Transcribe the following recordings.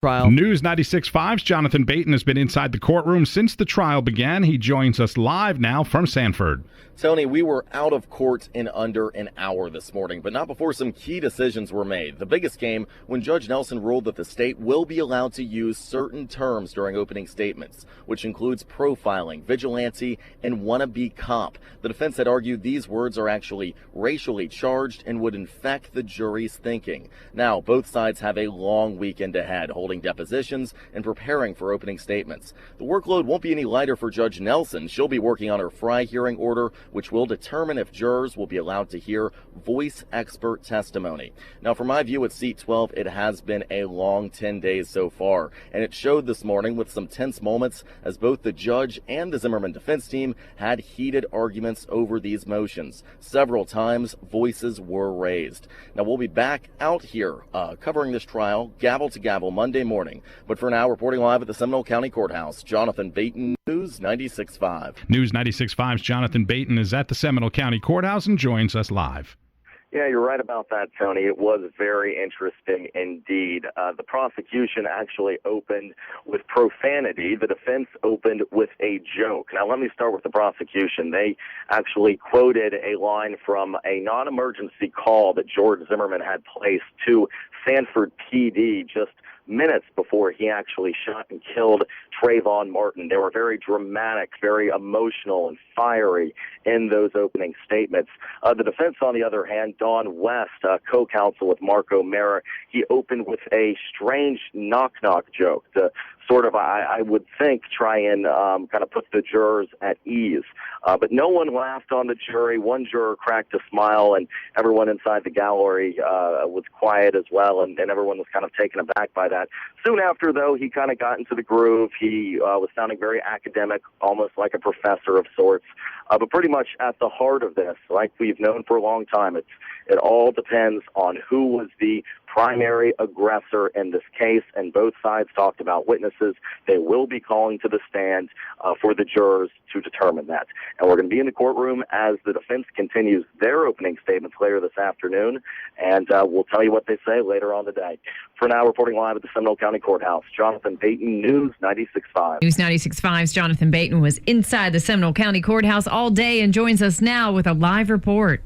Trial. News 96.5's Jonathan Beaton has been inside the courtroom since the trial began. He joins us live now from Sanford. Tony, we were out of court in under an hour this morning, but not before some key decisions were made. The biggest came when Judge Nelson ruled that the state will be allowed to use certain terms during opening statements, which includes profiling, vigilante, and wannabe cop. The defense had argued these words are actually racially charged and would infect the jury's thinking. Now, both sides have a long weekend ahead, holding depositions and preparing for opening statements. The workload won't be any lighter for Judge Nelson. She'll be working on her Fry hearing order, which will determine if jurors will be allowed to hear voice expert testimony. Now, from my view at Seat 12, it has been a long 10 days so far, and it showed this morning with some tense moments as both the judge and the Zimmerman defense team had heated arguments over these motions. Several times, voices were raised. Now, we'll be back out here covering this trial, gavel to gavel, Monday morning. But for now, reporting live at the Seminole County Courthouse, Jonathan Beaton, News 96.5. News 96.5's Jonathan Beaton is at the Seminole County Courthouse and joins us live. Yeah, you're right about that, Tony. It was very interesting indeed. The prosecution actually opened with profanity. The defense opened with a joke. Now, let me start with the prosecution. They actually quoted a line from a non-emergency call that George Zimmerman had placed to Sanford PD just minutes before he actually shot and killed Trayvon Martin. They were very dramatic, very emotional and fiery in those opening statements. The defense, on the other hand, Don West, co-counsel with Mark O'Mara, he opened with a strange knock-knock joke to sort of, I would think, try and kind of put the jurors at ease. But no one laughed on the jury. One juror cracked a smile, and everyone inside the gallery was quiet as well, and everyone was kind of taken aback by that. Soon after, though, he kind of got into the groove. He was sounding very academic, almost like a professor of sorts. But pretty much at the heart of this, like we've known for a long time, it all depends on who was the primary aggressor in this case, and both sides talked about witnesses. They will be calling to the stand for the jurors to determine that. And we're going to be in the courtroom as the defense continues their opening statements later this afternoon, and we'll tell you what they say later on today. For now, reporting live at the Seminole County Courthouse, Jonathan Beaton, News 96.5. News 96.5's Jonathan Beaton was inside the Seminole County Courthouse all day and joins us now with a live report.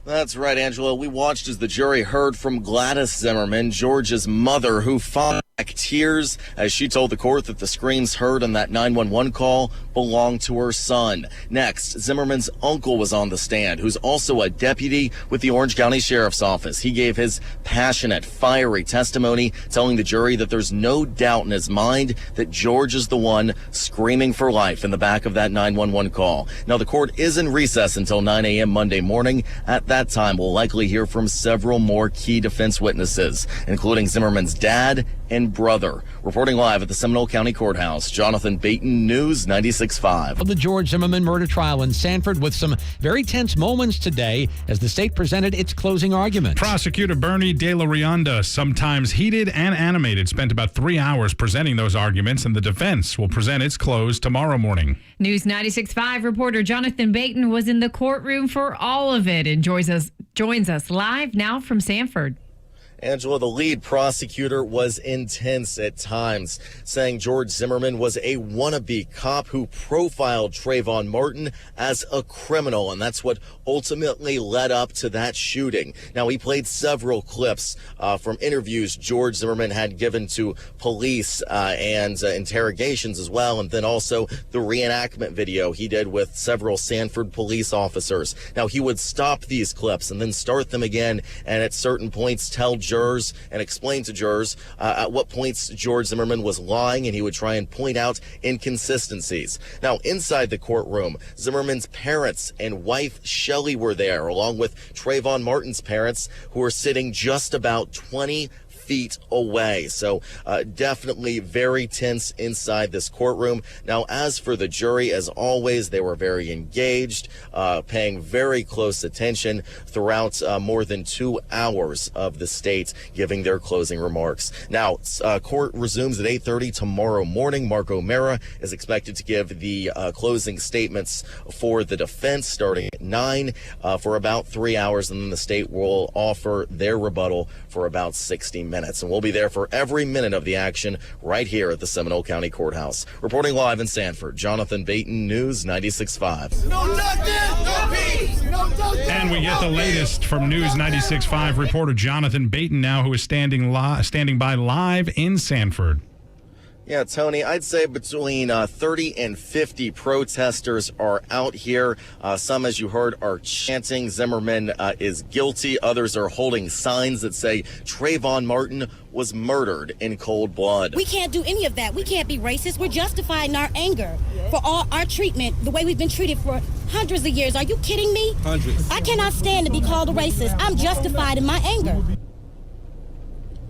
That's right, Angela. We watched as the jury heard from Gladys Zimmerman, George's mother, who fought back tears as she told the court that the screams heard on that 911 call belonged to her son. Next, Zimmerman's uncle was on the stand, who's also a deputy with the Orange County Sheriff's Office. He gave his passionate, fiery testimony, telling the jury that there's no doubt in his mind that George is the one screaming for life in the back of that 911 call. Now, the court is in recess until 9 a.m. Monday morning. At that time, we'll likely hear from several more key defense witnesses, including Zimmerman's dad and brother. Reporting live at the Seminole County Courthouse, Jonathan Beaton, News 96.5. The George Zimmerman murder trial in Sanford with some very tense moments today as the state presented its closing argument. Prosecutor Bernie De La Rionda, sometimes heated and animated, spent about 3 hours presenting those arguments, and the defense will present its close tomorrow morning. News 96.5 reporter Jonathan Beaton was in the courtroom for all of it and joins us live now from Sanford. Angela, the lead prosecutor was intense at times, saying George Zimmerman was a wannabe cop who profiled Trayvon Martin as a criminal, and that's what ultimately led up to that shooting. Now, he played several clips from interviews George Zimmerman had given to police and interrogations as well, and then also the reenactment video he did with several Sanford police officers. Now, he would stop these clips and then start them again, and at certain points tell jurors and explain to jurors at what points George Zimmerman was lying, and he would try and point out inconsistencies. Now, inside the courtroom, Zimmerman's parents and wife Shelley were there, along with Trayvon Martin's parents, who were sitting just about 20 feet away. So definitely very tense inside this courtroom. Now, as for the jury, as always, they were very engaged, paying very close attention throughout more than 2 hours of the state giving their closing remarks. Now, court resumes at 8:30 tomorrow morning. Mark O'Mara is expected to give the closing statements for the defense starting at 9 for about 3 hours, and then the state will offer their rebuttal for about 60 minutes. minutes, and we'll be there for every minute of the action right here at the Seminole County Courthouse. Reporting live in Sanford, Jonathan Beaton, News 96.5. No justice, no peace, no justice. And we get the latest from News 96.5 reporter Jonathan Beaton now, who is standing by live in Sanford. Yeah, Tony, I'd say between 30 and 50 protesters are out here. Some, as you heard, are chanting Zimmerman is guilty. Others are holding signs that say Trayvon Martin was murdered in cold blood. We can't do any of that. We can't be racist. We're justifying our anger for all our treatment, the way we've been treated for hundreds of years. Are you kidding me? Hundreds. I cannot stand to be called a racist. I'm justified in my anger.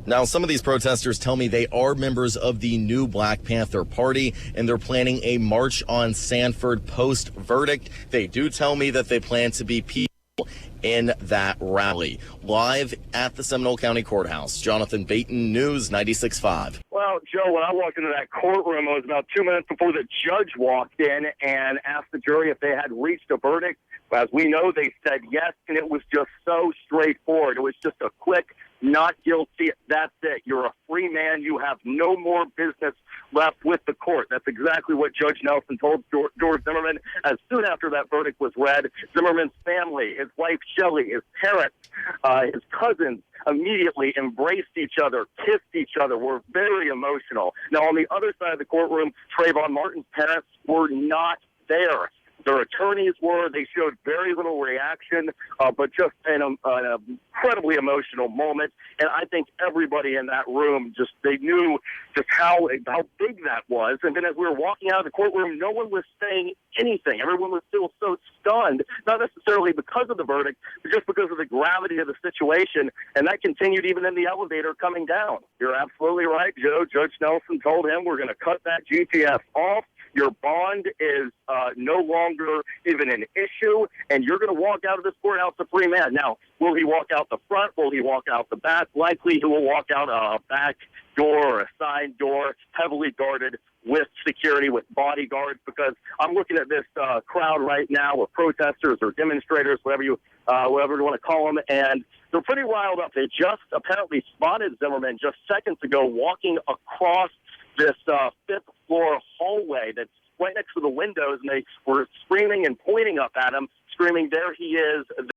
Now, some of these protesters tell me they are members of the new Black Panther Party, and they're planning a march on Sanford post-verdict. They do tell me that they plan to be people in that rally. Live at the Seminole County Courthouse, Jonathan Beaton, News 96.5. Well, Joe, when I walked into that courtroom, it was about 2 minutes before the judge walked in and asked the jury if they had reached a verdict. As we know, they said yes, and it was just so straightforward. It was just a quick, not guilty, that's it. You're a free man. You have no more business left with the court. That's exactly what Judge Nelson told George Zimmerman. As soon after that verdict was read, Zimmerman's family, his wife Shelley, his parents, his cousins immediately embraced each other, kissed each other, were very emotional. Now, on the other side of the courtroom, Trayvon Martin's parents were not there. Their attorneys were. They showed very little reaction, but just an incredibly emotional moment. And I think everybody in that room they knew just how big that was. And then as we were walking out of the courtroom, no one was saying anything. Everyone was still so stunned, not necessarily because of the verdict, but just because of the gravity of the situation. And that continued even in the elevator coming down. You're absolutely right, Joe. Judge Nelson told him, we're going to cut that GTF off. Your bond is no longer even an issue, and you're going to walk out of this courthouse a free man. Now, will he walk out the front? Will he walk out the back? Likely he will walk out a back door or a side door, heavily guarded with security, with bodyguards, because I'm looking at this crowd right now with protesters or demonstrators, whatever you want to call them, and they're pretty riled up. They just apparently spotted Zimmerman just seconds ago walking across this fifth floor hallway that's right next to the windows, and they were screaming and pointing up at him, screaming, there he is,